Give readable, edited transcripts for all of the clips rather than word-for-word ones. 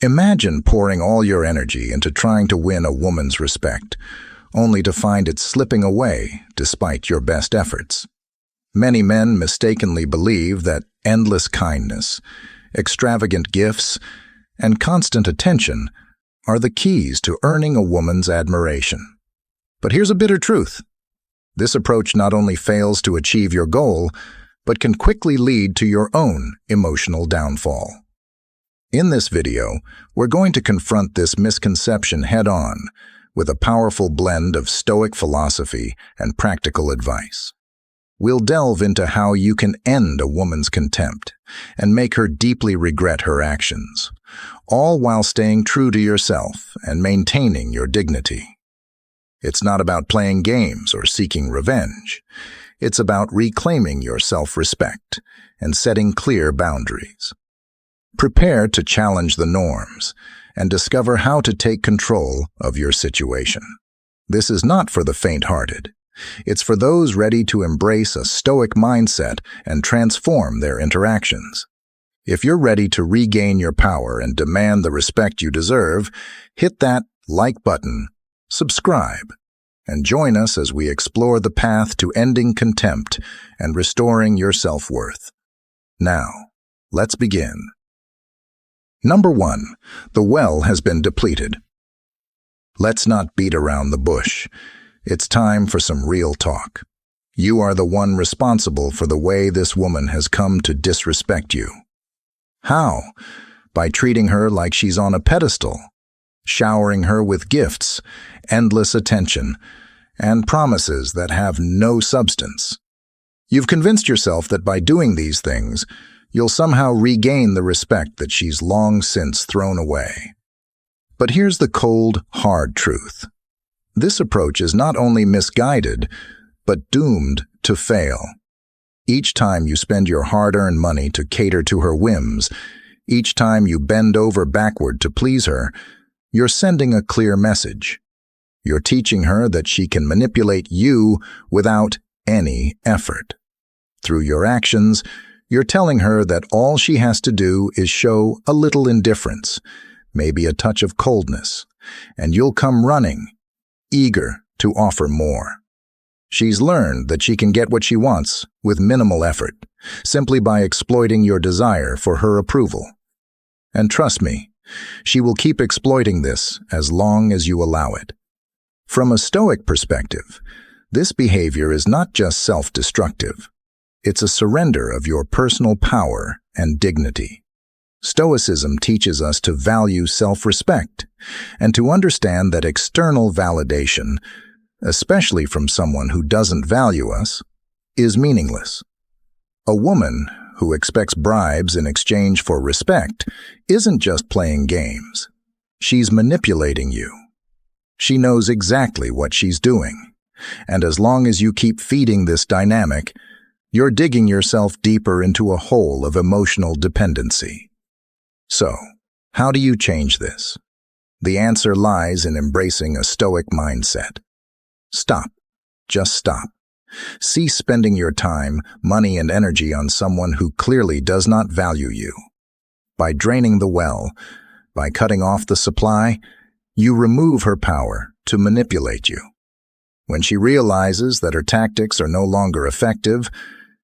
Imagine pouring all your energy into trying to win a woman's respect, only to find it slipping away despite your best efforts. Many men mistakenly believe that endless kindness, extravagant gifts, and constant attention are the keys to earning a woman's admiration. But here's a bitter truth. This approach not only fails to achieve your goal, but can quickly lead to your own emotional downfall. In this video, we're going to confront this misconception head-on with a powerful blend of Stoic philosophy and practical advice. We'll delve into how you can end a woman's contempt and make her deeply regret her actions, all while staying true to yourself and maintaining your dignity. It's not about playing games or seeking revenge. It's about reclaiming your self-respect and setting clear boundaries. Prepare to challenge the norms and discover how to take control of your situation. This is not for the faint-hearted. It's for those ready to embrace a Stoic mindset and transform their interactions. If you're ready to regain your power and demand the respect you deserve, hit that like button, subscribe, and join us as we explore the path to ending contempt and restoring your self-worth. Now, let's begin. Number 1. The well has been depleted. Let's not beat around the bush. It's time for some real talk. You are the one responsible for the way this woman has come to disrespect you. How? By treating her like she's on a pedestal, showering her with gifts, endless attention, and promises that have no substance. You've convinced yourself that by doing these things, you'll somehow regain the respect that she's long since thrown away. But here's the cold, hard truth. This approach is not only misguided, but doomed to fail. Each time you spend your hard-earned money to cater to her whims, each time you bend over backward to please her, you're sending a clear message. You're teaching her that she can manipulate you without any effort. Through your actions, you're telling her that all she has to do is show a little indifference, maybe a touch of coldness, and you'll come running, eager to offer more. She's learned that she can get what she wants with minimal effort, simply by exploiting your desire for her approval. And trust me, she will keep exploiting this as long as you allow it. From a Stoic perspective, this behavior is not just self-destructive. It's a surrender of your personal power and dignity. Stoicism teaches us to value self-respect and to understand that external validation, especially from someone who doesn't value us, is meaningless. A woman who expects bribes in exchange for respect isn't just playing games. She's manipulating you. She knows exactly what she's doing, and as long as you keep feeding this dynamic, you're digging yourself deeper into a hole of emotional dependency. So, how do you change this? The answer lies in embracing a Stoic mindset. Stop. Just stop. Cease spending your time, money, and energy on someone who clearly does not value you. By draining the well, by cutting off the supply, you remove her power to manipulate you. When she realizes that her tactics are no longer effective,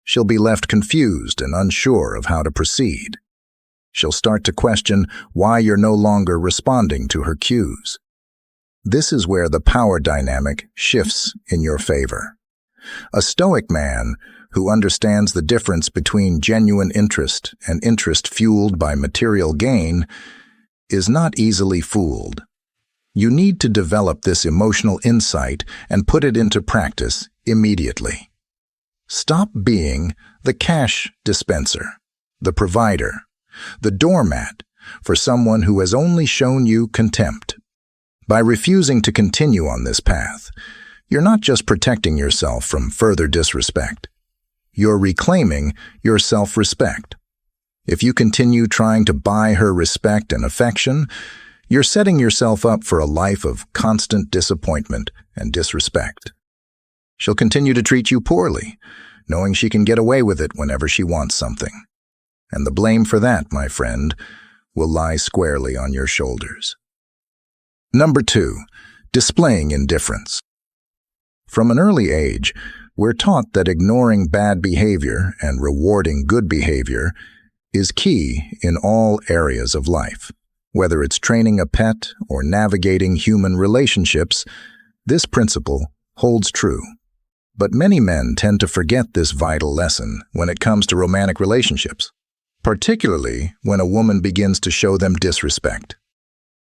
she'll be left confused and unsure of how to proceed. She'll start to question why you're no longer responding to her cues. This is where the power dynamic shifts in your favor. A Stoic man who understands the difference between genuine interest and interest fueled by material gain is not easily fooled. You need to develop this emotional insight and put it into practice immediately. Stop being the cash dispenser, the provider, the doormat for someone who has only shown you contempt. By refusing to continue on this path, you're not just protecting yourself from further disrespect. You're reclaiming your self-respect. If you continue trying to buy her respect and affection, you're setting yourself up for a life of constant disappointment and disrespect. She'll continue to treat you poorly, knowing she can get away with it whenever she wants something. And the blame for that, my friend, will lie squarely on your shoulders. Number 2, displaying indifference. From an early age, we're taught that ignoring bad behavior and rewarding good behavior is key in all areas of life. Whether it's training a pet or navigating human relationships, this principle holds true. But many men tend to forget this vital lesson when it comes to romantic relationships, particularly when a woman begins to show them disrespect.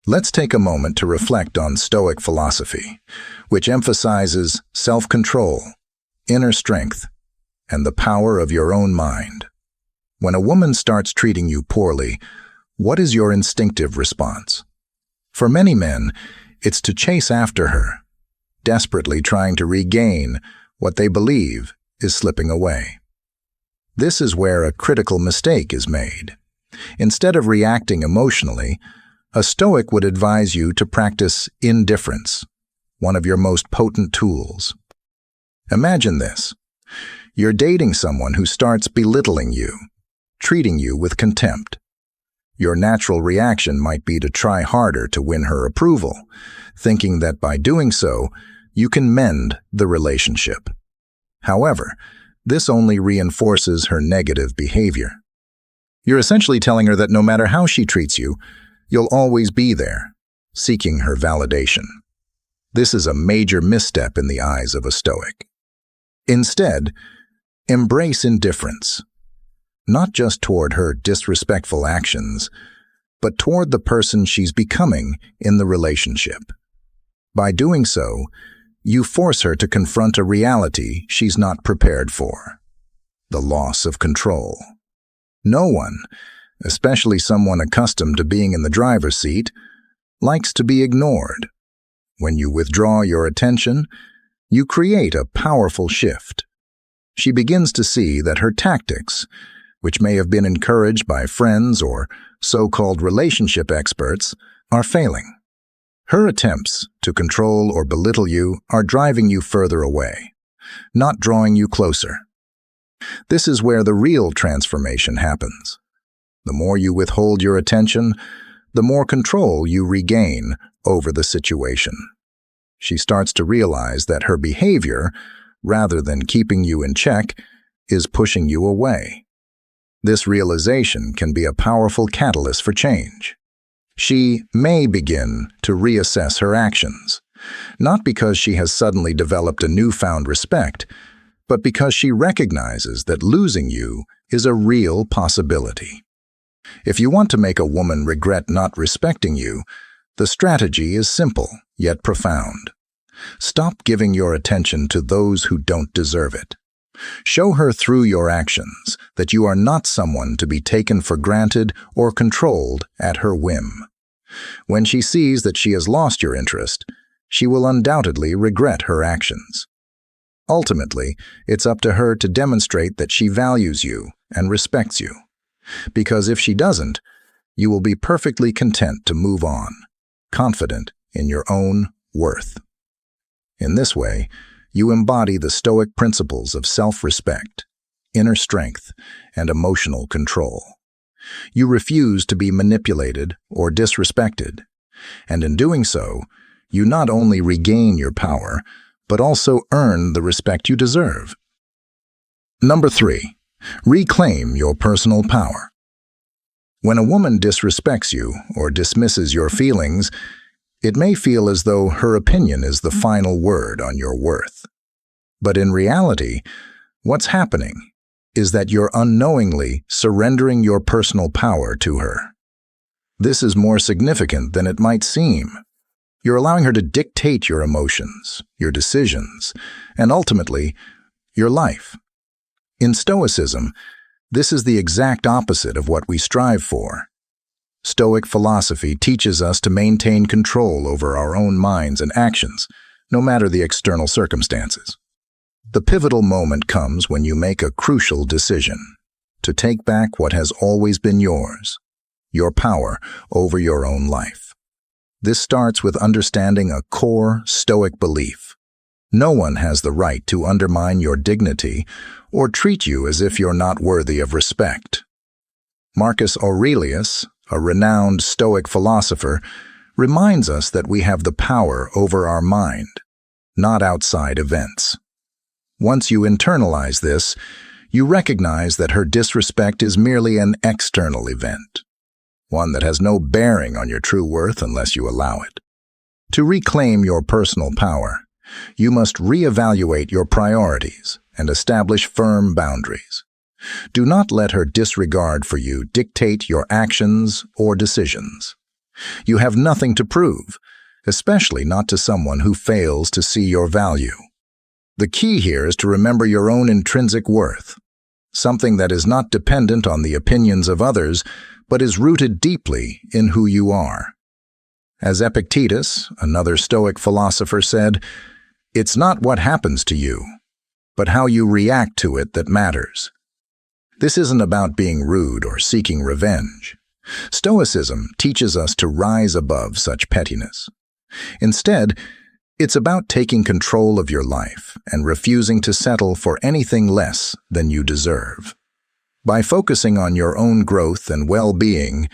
Let's take a moment to reflect on Stoic philosophy, which emphasizes self-control, inner strength, and the power of your own mind. When a woman starts treating you poorly, what is your instinctive response? For many men, it's to chase after her, desperately trying to regain what they believe is slipping away. This is where a critical mistake is made. Instead of reacting emotionally, a Stoic would advise you to practice indifference, one of your most potent tools. Imagine this. You're dating someone who starts belittling you, treating you with contempt. Your natural reaction might be to try harder to win her approval, thinking that by doing so, you can mend the relationship. However, this only reinforces her negative behavior. You're essentially telling her that no matter how she treats you, you'll always be there, seeking her validation. This is a major misstep in the eyes of a Stoic. Instead, embrace indifference, not just toward her disrespectful actions, but toward the person she's becoming in the relationship. By doing so, you force her to confront a reality she's not prepared for: the loss of control. No one, especially someone accustomed to being in the driver's seat, likes to be ignored. When you withdraw your attention, you create a powerful shift. She begins to see that her tactics, which may have been encouraged by friends or so-called relationship experts, are failing. Her attempts to control or belittle you are driving you further away, not drawing you closer. This is where the real transformation happens. The more you withhold your attention, the more control you regain over the situation. She starts to realize that her behavior, rather than keeping you in check, is pushing you away. This realization can be a powerful catalyst for change. She may begin to reassess her actions, not because she has suddenly developed a newfound respect, but because she recognizes that losing you is a real possibility. If you want to make a woman regret not respecting you, the strategy is simple yet profound. Stop giving your attention to those who don't deserve it. Show her through your actions that you are not someone to be taken for granted or controlled at her whim. When she sees that she has lost your interest, she will undoubtedly regret her actions. Ultimately, it's up to her to demonstrate that she values you and respects you. Because if she doesn't, you will be perfectly content to move on, confident in your own worth. In this way, you embody the Stoic principles of self-respect, inner strength, and emotional control. You refuse to be manipulated or disrespected, and in doing so, you not only regain your power, but also earn the respect you deserve. Number 3, reclaim your personal power. When a woman disrespects you or dismisses your feelings, it may feel as though her opinion is the final word on your worth. But in reality, what's happening is that you're unknowingly surrendering your personal power to her. This is more significant than it might seem. You're allowing her to dictate your emotions, your decisions, and ultimately, your life. In Stoicism, this is the exact opposite of what we strive for. Stoic philosophy teaches us to maintain control over our own minds and actions, no matter the external circumstances. The pivotal moment comes when you make a crucial decision to take back what has always been yours, your power over your own life. This starts with understanding a core Stoic belief. No one has the right to undermine your dignity or treat you as if you're not worthy of respect. Marcus Aurelius, a renowned Stoic philosopher, reminds us that we have the power over our mind, not outside events. Once you internalize this, you recognize that her disrespect is merely an external event, one that has no bearing on your true worth unless you allow it. To reclaim your personal power, you must reevaluate your priorities and establish firm boundaries. Do not let her disregard for you dictate your actions or decisions. You have nothing to prove, especially not to someone who fails to see your value. The key here is to remember your own intrinsic worth, something that is not dependent on the opinions of others, but is rooted deeply in who you are. As Epictetus, another Stoic philosopher, said, "It's not what happens to you, but how you react to it that matters." This isn't about being rude or seeking revenge. Stoicism teaches us to rise above such pettiness. Instead, it's about taking control of your life and refusing to settle for anything less than you deserve. By focusing on your own growth and well-being,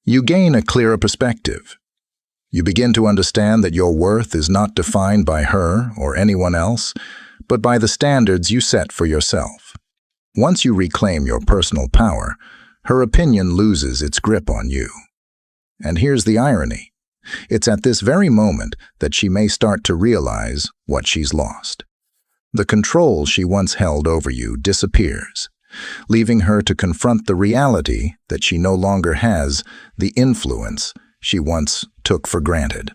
you gain a clearer perspective. You begin to understand that your worth is not defined by her or anyone else, but by the standards you set for yourself. Once you reclaim your personal power, her opinion loses its grip on you. And here's the irony. It's at this very moment that she may start to realize what she's lost. The control she once held over you disappears, leaving her to confront the reality that she no longer has the influence she once took for granted.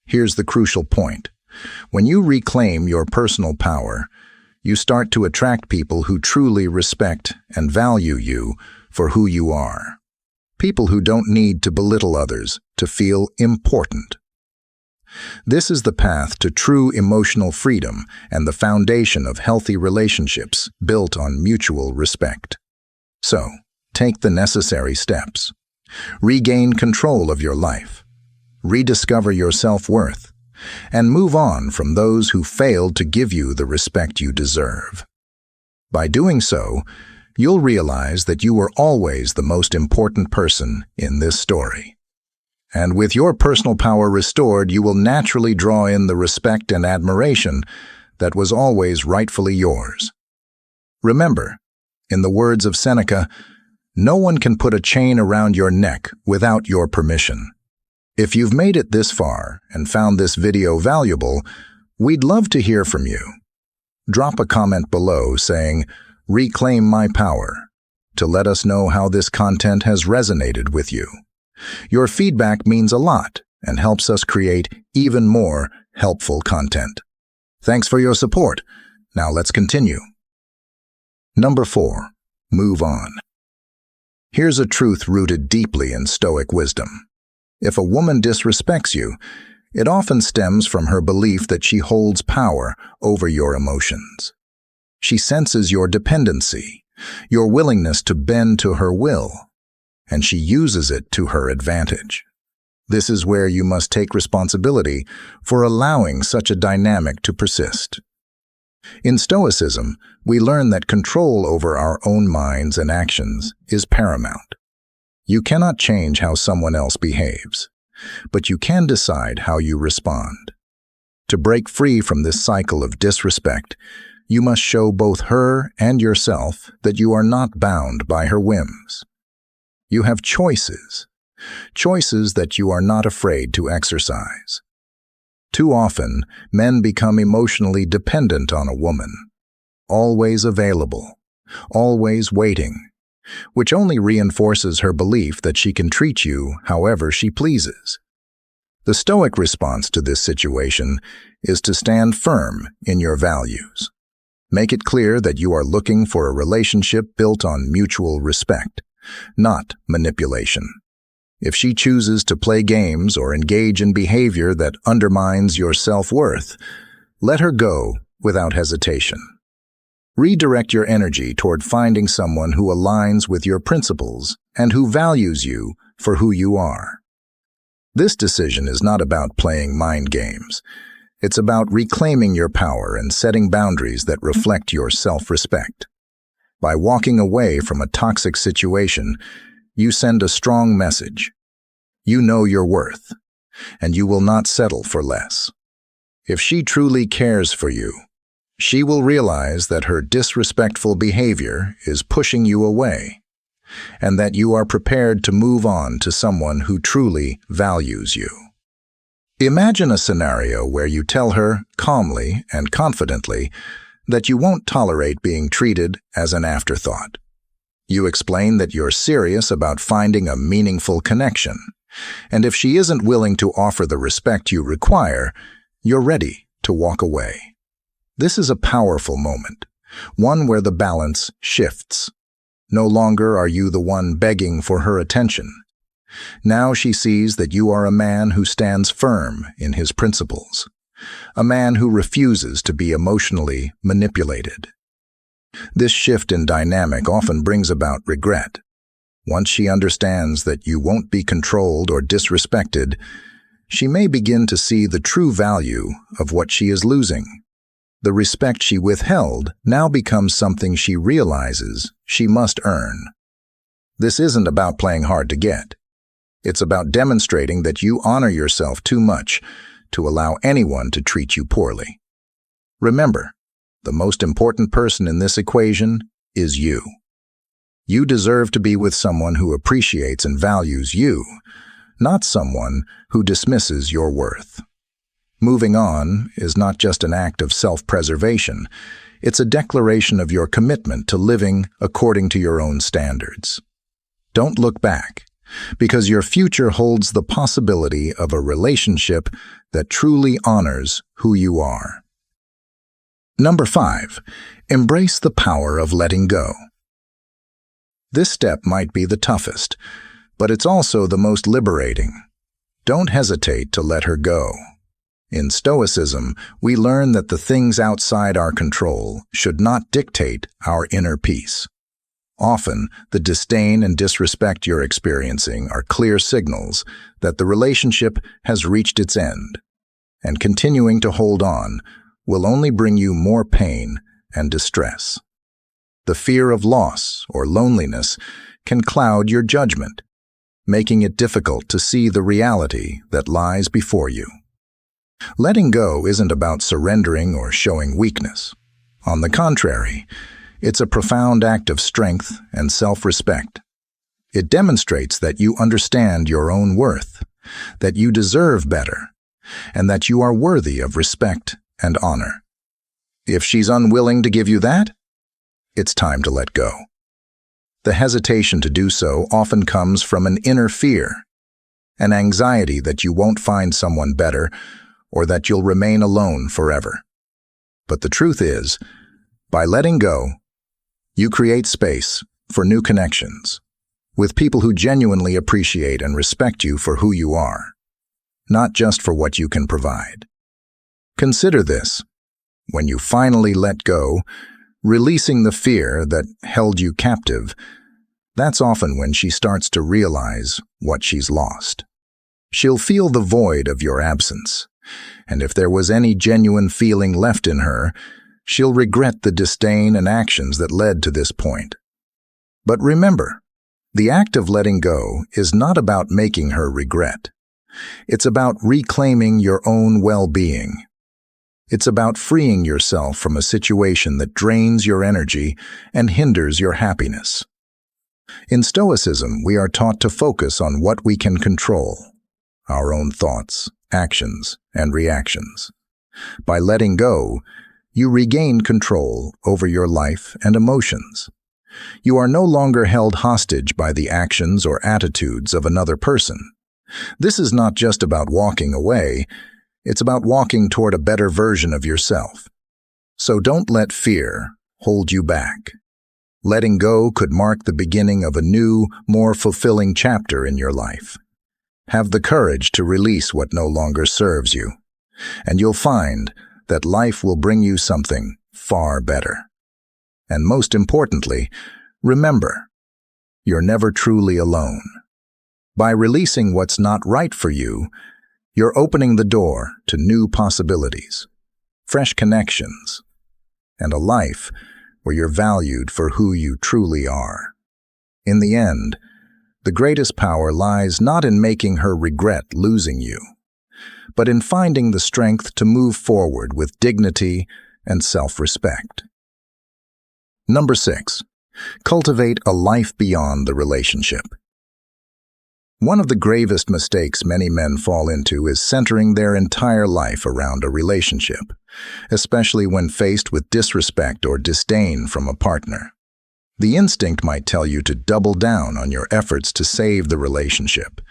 Here's the crucial point. When you reclaim your personal power, you start to attract people who truly respect and value you for who you are. People who don't need to belittle others to feel important. This is the path to true emotional freedom and the foundation of healthy relationships built on mutual respect. So, take the necessary steps. Regain control of your life. Rediscover your self-worth, and move on from those who failed to give you the respect you deserve. By doing so, you'll realize that you were always the most important person in this story. And with your personal power restored, you will naturally draw in the respect and admiration that was always rightfully yours. Remember, in the words of Seneca, no one can put a chain around your neck without your permission. If you've made it this far and found this video valuable, we'd love to hear from you. Drop a comment below saying, "Reclaim my power," to let us know how this content has resonated with you. Your feedback means a lot and helps us create even more helpful content. Thanks for your support. Now let's continue. Number 4. Move on. Here's a truth rooted deeply in Stoic wisdom. If a woman disrespects you, it often stems from her belief that she holds power over your emotions. She senses your dependency, your willingness to bend to her will, and she uses it to her advantage. This is where you must take responsibility for allowing such a dynamic to persist. In Stoicism, we learn that control over our own minds and actions is paramount. You cannot change how someone else behaves, but you can decide how you respond. To break free from this cycle of disrespect, you must show both her and yourself that you are not bound by her whims. You have choices that you are not afraid to exercise. Too often, men become emotionally dependent on a woman, always available, always waiting, which only reinforces her belief that she can treat you however she pleases. The Stoic response to this situation is to stand firm in your values. Make it clear that you are looking for a relationship built on mutual respect, not manipulation. If she chooses to play games or engage in behavior that undermines your self-worth, let her go without hesitation. Redirect your energy toward finding someone who aligns with your principles and who values you for who you are. This decision is not about playing mind games. It's about reclaiming your power and setting boundaries that reflect your self-respect. By walking away from a toxic situation, You send a strong message. You know your worth, and you will not settle for less. If she truly cares for you, she will realize that her disrespectful behavior is pushing you away, and that you are prepared to move on to someone who truly values you. Imagine a scenario where you tell her, calmly and confidently, that you won't tolerate being treated as an afterthought. You explain that you're serious about finding a meaningful connection, and if she isn't willing to offer the respect you require, you're ready to walk away. This is a powerful moment, one where the balance shifts. No longer are you the one begging for her attention. Now she sees that you are a man who stands firm in his principles, a man who refuses to be emotionally manipulated. This shift in dynamic often brings about regret. Once she understands that you won't be controlled or disrespected, she may begin to see the true value of what she is losing. The respect she withheld now becomes something she realizes she must earn. This isn't about playing hard to get. It's about demonstrating that you honor yourself too much to allow anyone to treat you poorly. Remember, the most important person in this equation is you. You deserve to be with someone who appreciates and values you, not someone who dismisses your worth. Moving on is not just an act of self-preservation, it's a declaration of your commitment to living according to your own standards. Don't look back, because your future holds the possibility of a relationship that truly honors who you are. Number 5, embrace the power of letting go. This step might be the toughest, but it's also the most liberating. Don't hesitate to let her go. In Stoicism, we learn that the things outside our control should not dictate our inner peace. Often, the disdain and disrespect you're experiencing are clear signals that the relationship has reached its end, and continuing to hold on will only bring you more pain and distress. The fear of loss or loneliness can cloud your judgment, making it difficult to see the reality that lies before you. Letting go isn't about surrendering or showing weakness. On the contrary, it's a profound act of strength and self-respect. It demonstrates that you understand your own worth, that you deserve better, and that you are worthy of respect and honor. If she's unwilling to give you that, it's time to let go. The hesitation to do so often comes from an inner fear, an anxiety that you won't find someone better or that you'll remain alone forever. But the truth is, by letting go, you create space for new connections with people who genuinely appreciate and respect you for who you are, not just for what you can provide. Consider this: when you finally let go, releasing the fear that held you captive, that's often when she starts to realize what she's lost. She'll feel the void of your absence, and if there was any genuine feeling left in her, she'll regret the disdain and actions that led to this point. But remember, the act of letting go is not about making her regret. It's about reclaiming your own well-being. It's about freeing yourself from a situation that drains your energy and hinders your happiness. In Stoicism, we are taught to focus on what we can control: our own thoughts, actions, and reactions. By letting go, you regain control over your life and emotions. You are no longer held hostage by the actions or attitudes of another person. This is not just about walking away, it's about walking toward a better version of yourself. So don't let fear hold you back. Letting go could mark the beginning of a new, more fulfilling chapter in your life. Have the courage to release what no longer serves you, and you'll find that life will bring you something far better. And most importantly, remember, you're never truly alone. By releasing what's not right for you, you're opening the door to new possibilities, fresh connections, and a life where you're valued for who you truly are. In the end, The greatest power lies not in making her regret losing you, but in finding the strength to move forward with dignity and self-respect. Number 6. Cultivate a life beyond the relationship. One of the gravest mistakes many men fall into is centering their entire life around a relationship, especially when faced with disrespect or disdain from a partner. The instinct might tell you to double down on your efforts to save the relationship,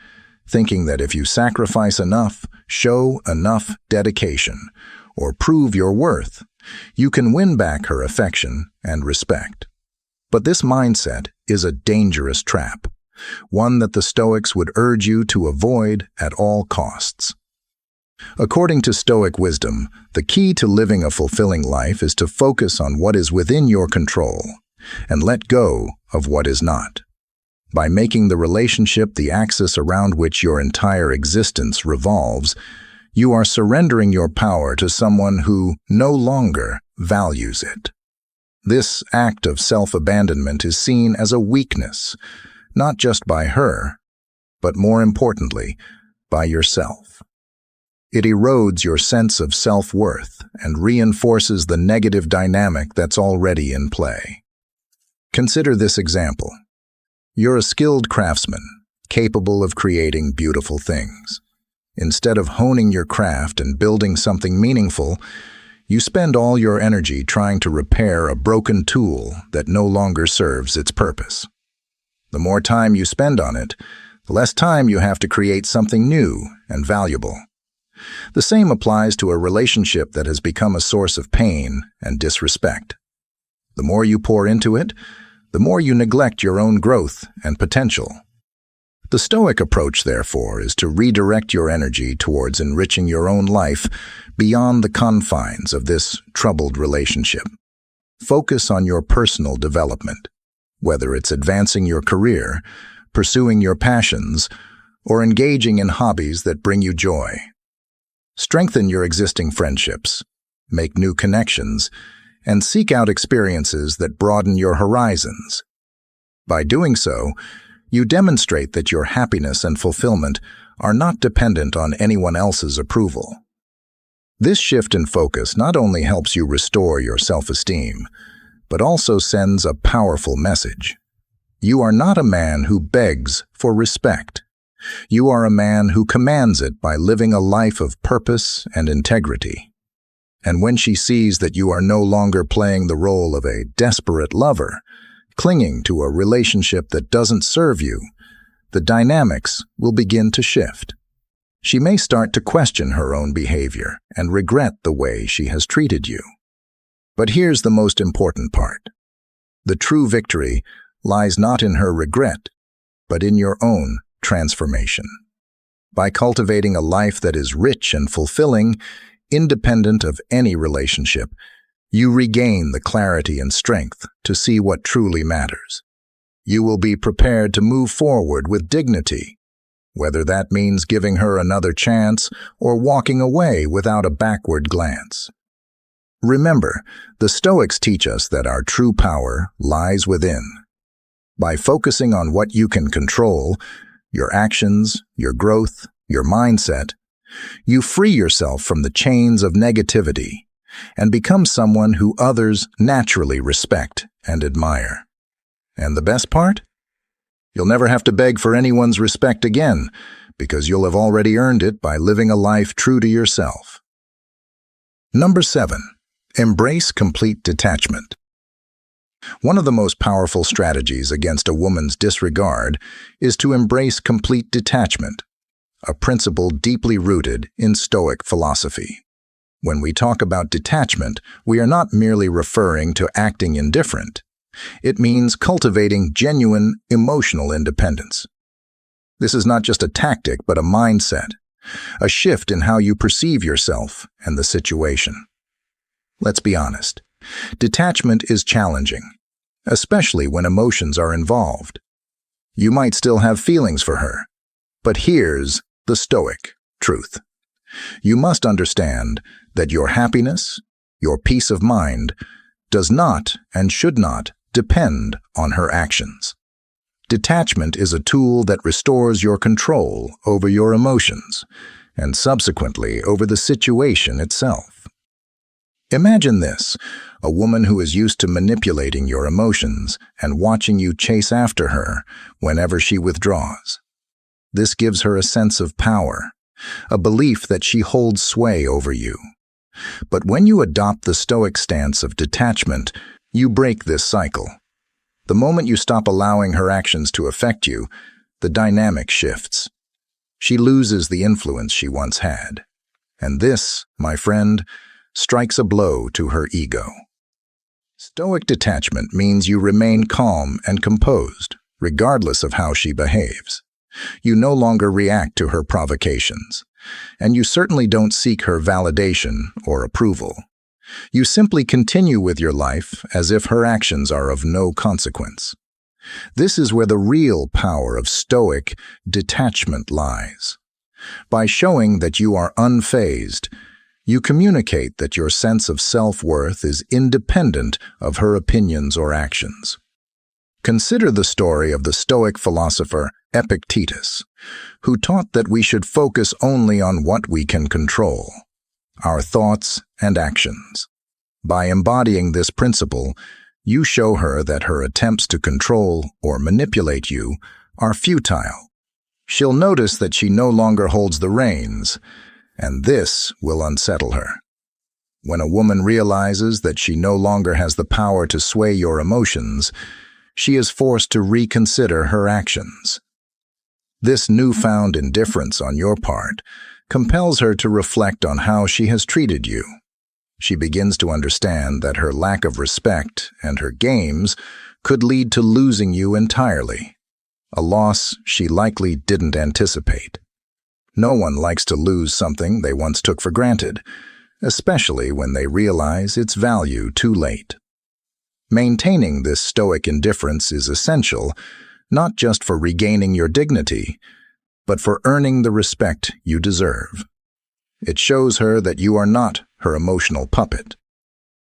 thinking that if you sacrifice enough, show enough dedication, or prove your worth, you can win back her affection and respect. But this mindset is a dangerous trap, one that the Stoics would urge you to avoid at all costs. According to Stoic wisdom, the key to living a fulfilling life is to focus on what is within your control and let go of what is not. By making the relationship the axis around which your entire existence revolves, you are surrendering your power to someone who no longer values it. This act of self-abandonment is seen as a weakness, not just by her, but more importantly, by yourself. It erodes your sense of self-worth and reinforces the negative dynamic that's already in play. Consider this example. You're a skilled craftsman, capable of creating beautiful things. Instead of honing your craft and building something meaningful, you spend all your energy trying to repair a broken tool that no longer serves its purpose. The more time you spend on it, the less time you have to create something new and valuable. The same applies to a relationship that has become a source of pain and disrespect. The more you pour into it, the more you neglect your own growth and potential. The Stoic approach, therefore, is to redirect your energy towards enriching your own life beyond the confines of this troubled relationship. Focus on your personal development, whether it's advancing your career, pursuing your passions, or engaging in hobbies that bring you joy. Strengthen your existing friendships, make new connections, and seek out experiences that broaden your horizons. By doing so, you demonstrate that your happiness and fulfillment are not dependent on anyone else's approval. This shift in focus not only helps you restore your self-esteem, but also sends a powerful message. You are not a man who begs for respect. You are a man who commands it by living a life of purpose and integrity. And when she sees that you are no longer playing the role of a desperate lover, clinging to a relationship that doesn't serve you, the dynamics will begin to shift. She may start to question her own behavior and regret the way she has treated you. But here's the most important part. The true victory lies not in her regret, but in your own transformation. By cultivating a life that is rich and fulfilling, independent of any relationship, you regain the clarity and strength to see what truly matters. You will be prepared to move forward with dignity, whether that means giving her another chance or walking away without a backward glance. Remember, the Stoics teach us that our true power lies within. By focusing on what you can control, your actions, your growth, your mindset, you free yourself from the chains of negativity and become someone who others naturally respect and admire. And the best part? You'll never have to beg for anyone's respect again, because you'll have already earned it by living a life true to yourself. Number 7. Embrace complete detachment. One of the most powerful strategies against a woman's disregard is to embrace complete detachment, a principle deeply rooted in Stoic philosophy. When we talk about detachment, we are not merely referring to acting indifferent. It means cultivating genuine emotional independence. This is not just a tactic, but a mindset, a shift in how you perceive yourself and the situation. Let's be honest. Detachment is challenging, especially when emotions are involved. You might still have feelings for her, but here's the Stoic truth. You must understand that your happiness, your peace of mind, does not and should not depend on her actions. Detachment is a tool that restores your control over your emotions, and subsequently over the situation itself. Imagine this: a woman who is used to manipulating your emotions and watching you chase after her whenever she withdraws. This gives her a sense of power, a belief that she holds sway over you. But when you adopt the Stoic stance of detachment, you break this cycle. The moment you stop allowing her actions to affect you, the dynamic shifts. She loses the influence she once had. And this, my friend, strikes a blow to her ego. Stoic detachment means you remain calm and composed, regardless of how she behaves. You no longer react to her provocations, and you certainly don't seek her validation or approval. You simply continue with your life as if her actions are of no consequence. This is where the real power of Stoic detachment lies. By showing that you are unfazed, you communicate that your sense of self-worth is independent of her opinions or actions. Consider the story of the Stoic philosopher Epictetus, who taught that we should focus only on what we can control, our thoughts and actions. By embodying this principle, you show her that her attempts to control or manipulate you are futile. She'll notice that she no longer holds the reins, and this will unsettle her. When a woman realizes that she no longer has the power to sway your emotions, she is forced to reconsider her actions. This newfound indifference on your part compels her to reflect on how she has treated you. She begins to understand that her lack of respect and her games could lead to losing you entirely, a loss she likely didn't anticipate. No one likes to lose something they once took for granted, especially when they realize its value too late. Maintaining this Stoic indifference is essential, not just for regaining your dignity, but for earning the respect you deserve. It shows her that you are not her emotional puppet,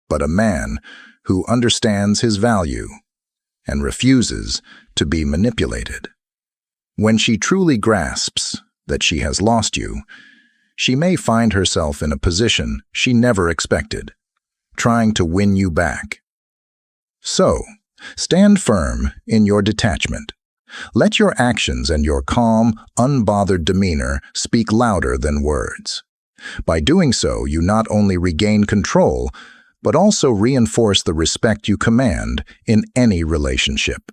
but a man who understands his value and refuses to be manipulated. When she truly grasps that she has lost you, she may find herself in a position she never expected, trying to win you back. So, stand firm in your detachment. Let your actions and your calm, unbothered demeanor speak louder than words. By doing so, you not only regain control, but also reinforce the respect you command in any relationship.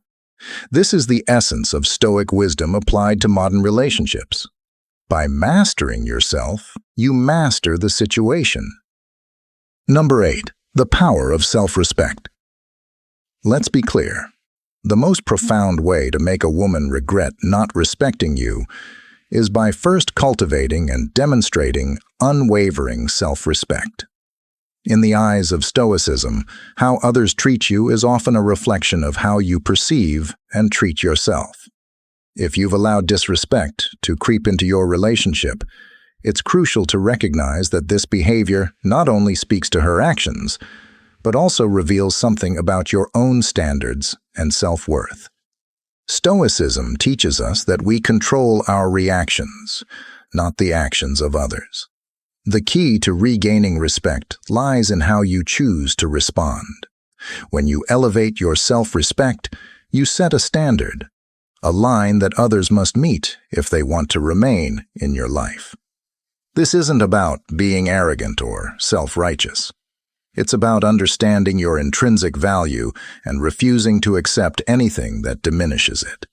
This is the essence of Stoic wisdom applied to modern relationships. By mastering yourself, you master the situation. Number 8. The power of self-respect. Let's be clear. The most profound way to make a woman regret not respecting you is by first cultivating and demonstrating unwavering self-respect. In the eyes of Stoicism, how others treat you is often a reflection of how you perceive and treat yourself. If you've allowed disrespect to creep into your relationship, it's crucial to recognize that this behavior not only speaks to her actions, but also reveals something about your own standards and self-worth. Stoicism teaches us that we control our reactions, not the actions of others. The key to regaining respect lies in how you choose to respond. When you elevate your self-respect, you set a standard, a line that others must meet if they want to remain in your life. This isn't about being arrogant or self-righteous. It's about understanding your intrinsic value and refusing to accept anything that diminishes it.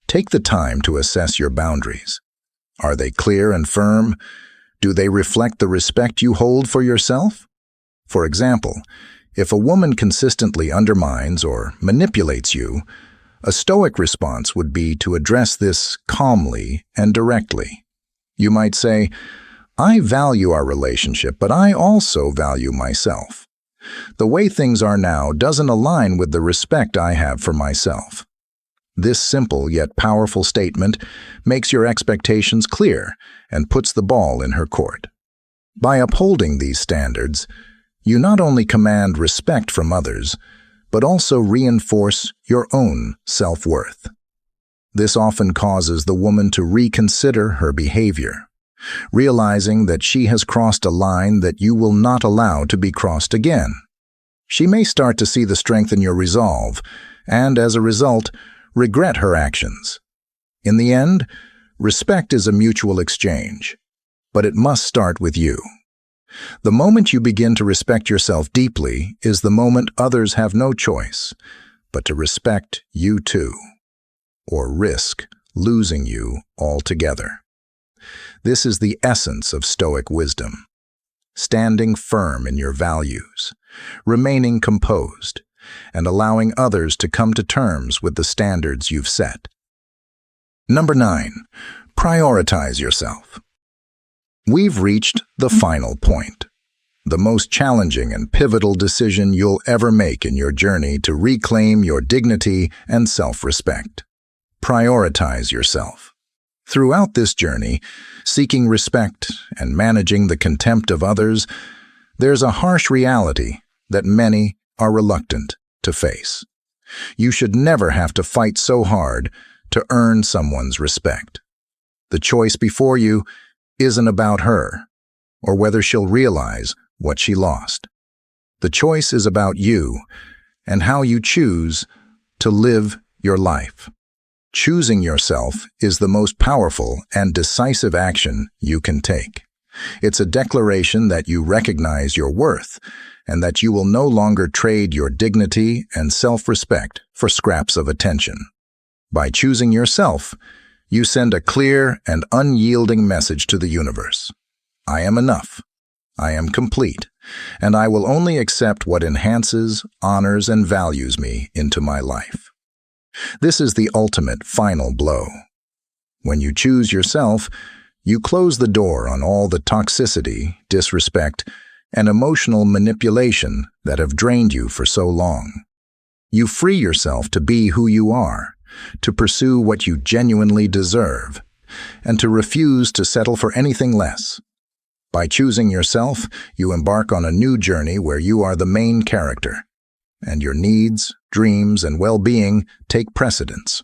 Take the time to assess your boundaries. Are they clear and firm? Do they reflect the respect you hold for yourself? For example, if a woman consistently undermines or manipulates you, a Stoic response would be to address this calmly and directly. You might say, "I value our relationship, but I also value myself. The way things are now doesn't align with the respect I have for myself." This simple yet powerful statement makes your expectations clear and puts the ball in her court. By upholding these standards, you not only command respect from others, but also reinforce your own self-worth. This often causes the woman to reconsider her behavior, realizing that she has crossed a line that you will not allow to be crossed again. She may start to see the strength in your resolve, and as a result, regret her actions. In the end, respect is a mutual exchange, but it must start with you. The moment you begin to respect yourself deeply is the moment others have no choice but to respect you too, or risk losing you altogether. This is the essence of Stoic wisdom: standing firm in your values, remaining composed, and allowing others to come to terms with the standards you've set. Number 9. Prioritize yourself. We've reached the final point, the most challenging and pivotal decision you'll ever make in your journey to reclaim your dignity and self-respect. Prioritize yourself. Throughout this journey, seeking respect and managing the contempt of others, there's a harsh reality that many are reluctant to face. You should never have to fight so hard to earn someone's respect. The choice before you isn't about her, or whether she'll realize what she lost. The choice is about you and how you choose to live your life. Choosing yourself is the most powerful and decisive action you can take. It's a declaration that you recognize your worth and that you will no longer trade your dignity and self-respect for scraps of attention. By choosing yourself, you send a clear and unyielding message to the universe. I am enough. I am complete, and I will only accept what enhances, honors, and values me into my life. This is the ultimate final blow. When you choose yourself, you close the door on all the toxicity, disrespect, and emotional manipulation that have drained you for so long. You free yourself to be who you are, to pursue what you genuinely deserve, and to refuse to settle for anything less. By choosing yourself, you embark on a new journey where you are the main character, and your needs, dreams, and well-being take precedence.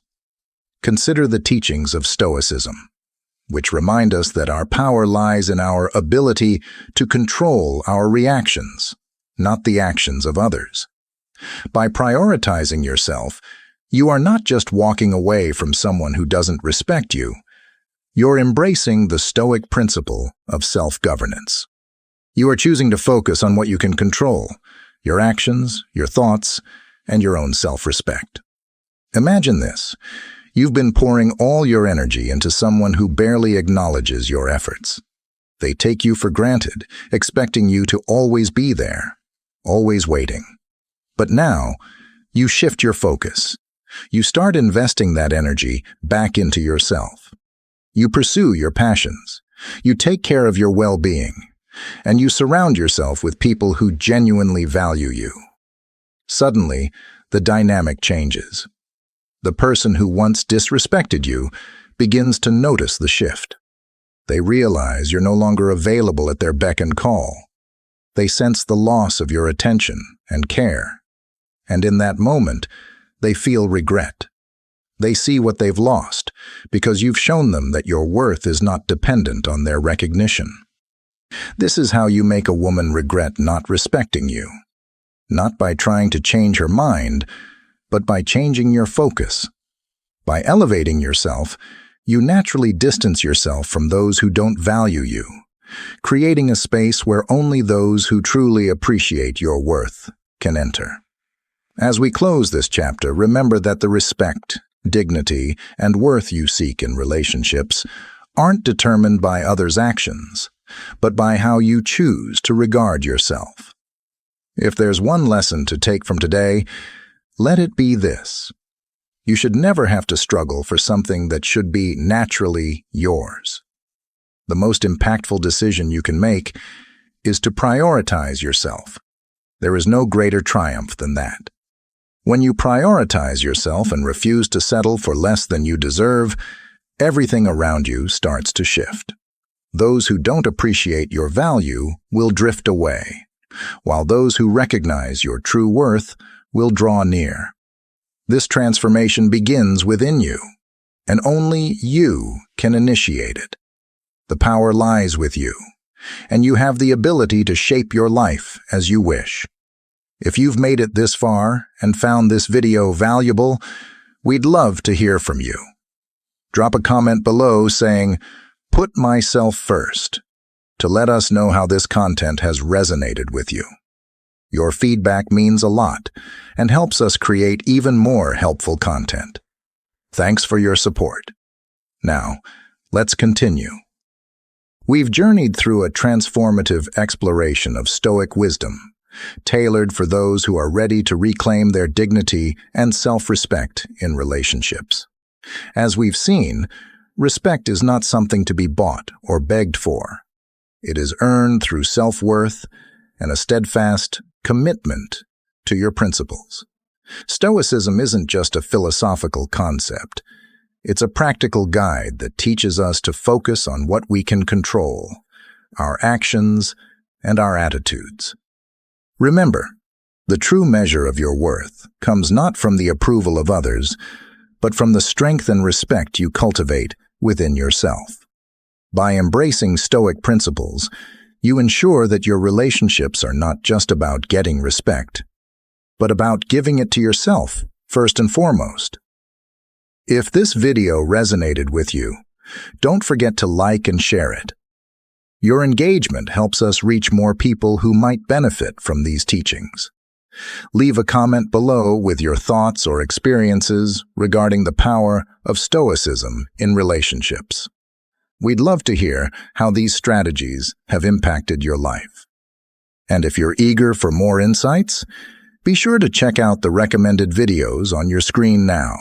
Consider the teachings of Stoicism, which remind us that our power lies in our ability to control our reactions, not the actions of others. By prioritizing yourself, you are not just walking away from someone who doesn't respect you. You're embracing the Stoic principle of self-governance. You are choosing to focus on what you can control: your actions, your thoughts, and your own self-respect. Imagine this. You've been pouring all your energy into someone who barely acknowledges your efforts. They take you for granted, expecting you to always be there, always waiting. But now, you shift your focus. You start investing that energy back into yourself. You pursue your passions. You take care of your well-being. And you surround yourself with people who genuinely value you. Suddenly, the dynamic changes. The person who once disrespected you begins to notice the shift. They realize you're no longer available at their beck and call. They sense the loss of your attention and care. And in that moment, they feel regret. They see what they've lost because you've shown them that your worth is not dependent on their recognition. This is how you make a woman regret not respecting you. Not by trying to change her mind, but by changing your focus. By elevating yourself, you naturally distance yourself from those who don't value you, creating a space where only those who truly appreciate your worth can enter. As we close this chapter, remember that the respect, dignity, and worth you seek in relationships aren't determined by others' actions, but by how you choose to regard yourself. If there's one lesson to take from today, let it be this: you should never have to struggle for something that should be naturally yours. The most impactful decision you can make is to prioritize yourself. There is no greater triumph than that. When you prioritize yourself and refuse to settle for less than you deserve, everything around you starts to shift. Those who don't appreciate your value will drift away, while those who recognize your true worth will draw near. This transformation begins within you. and only you can initiate it. The power lies with you, and you have the ability to shape your life as you wish. If you've made it this far and found this video valuable, we'd love to hear from you. Drop a comment below saying, "Put myself first," to let us know how this content has resonated with you. Your feedback means a lot and helps us create even more helpful content. Thanks for your support. Now, let's continue. We've journeyed through a transformative exploration of Stoic wisdom, tailored for those who are ready to reclaim their dignity and self-respect in relationships. As we've seen, respect is not something to be bought or begged for. It is earned through self-worth and a steadfast commitment to your principles. Stoicism isn't just a philosophical concept. It's a practical guide that teaches us to focus on what we can control, our actions and our attitudes. Remember, the true measure of your worth comes not from the approval of others, but from the strength and respect you cultivate within yourself. By embracing Stoic principles, you ensure that your relationships are not just about getting respect, but about giving it to yourself first and foremost. If this video resonated with you, don't forget to like and share it. Your engagement helps us reach more people who might benefit from these teachings. Leave a comment below with your thoughts or experiences regarding the power of Stoicism in relationships. We'd love to hear how these strategies have impacted your life. And if you're eager for more insights, be sure to check out the recommended videos on your screen now.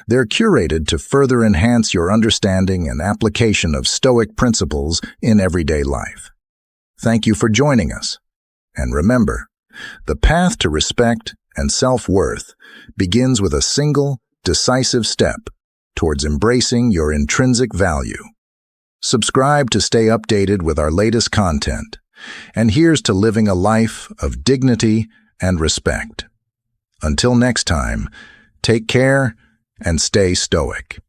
They're curated to further enhance your understanding and application of Stoic principles in everyday life. Thank you for joining us. And remember, the path to respect and self-worth begins with a single, decisive step towards embracing your intrinsic value. Subscribe to stay updated with our latest content, and here's to living a life of dignity and respect. Until next time, take care and stay stoic.